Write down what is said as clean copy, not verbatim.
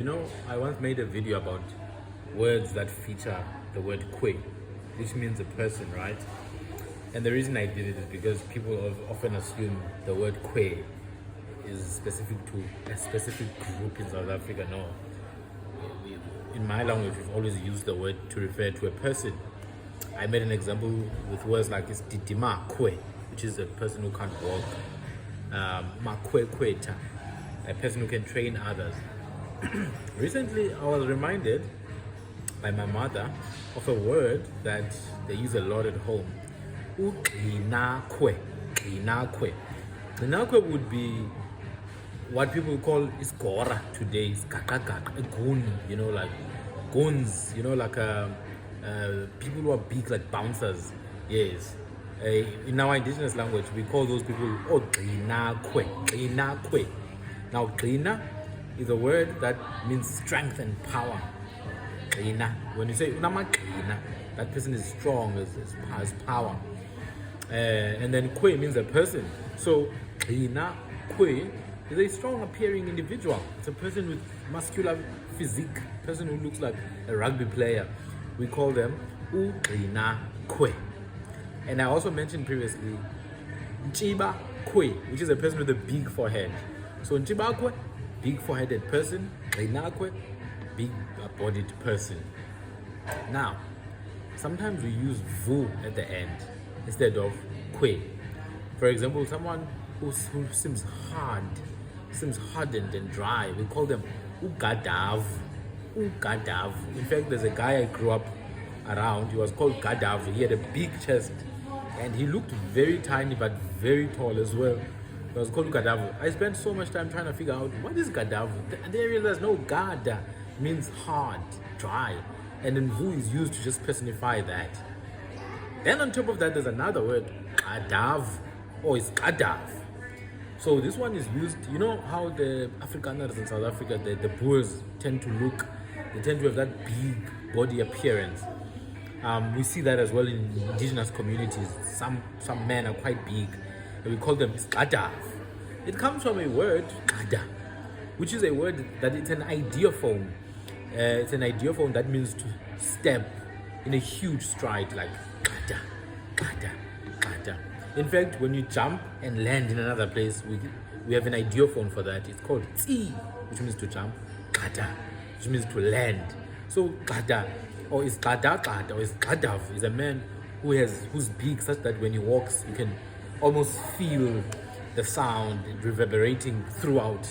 You know, I once made a video about words that feature the word kwe, which means a person, right? And the reason I did it is because people often assume the word kwe is specific to a specific group in South Africa. No. In my language, we've always used the word to refer to a person. I made an example with words like it's didima kwe, which is a person who can't walk. Makwe kweta, a person who can train others. Recently, I was reminded by my mother of a word that they use a lot at home. Ugcinakwe. Gcinakwe. Gcinakwe would be what people call iskora today. Skakagak, a goon, like goons, like people who are big, like bouncers. Yes. In our indigenous language, we call those people Gcinakwe. Gcinakwe. Now, Gcina is a word that means strength and power. Gcina. When you say unama Gcina, that person is strong, has power. And then kwe means a person. So Gcina kwe is a strong appearing individual. It's a person with muscular physique, person who looks like a rugby player. We call them Ugcina kwe. And I also mentioned previously Nchiba kwe, which is a person with a big forehead. So Nchiba kwe, big foreheaded person. Gcina kwe, big bodied person. Now, sometimes we use vu at the end instead of kwe. For example, someone who seems hardened and dry, we call them ugadav. Ugadav. In fact, there's a guy I grew up around. He was called Gadav. He had a big chest and he looked very tiny but very tall as well. It was called Gadav. I spent so much time trying to figure out what is Gadav. Then I realized no, Gada means hard, dry, and then Vu is used to just personify that. Then on top of that, there's another word, Gadav, or it's Gadav. So this one is used, you know how the Afrikaners in South Africa, the Boers tend to have that big body appearance. We see that as well in indigenous communities. Some men are quite big, and we call them Gadav. It comes from a word, Gada, which is a word that it's an ideophone. It's an ideophone that means to step in a huge stride, like Gada, Gada, Gada. In fact, when you jump and land in another place, we have an ideophone for that. It's called Tsi, which means to jump, Gada, which means to land. So Gada, or is Gada, or is Gadav, is a man who's big such that when he walks, you can almost feel the sound reverberating throughout,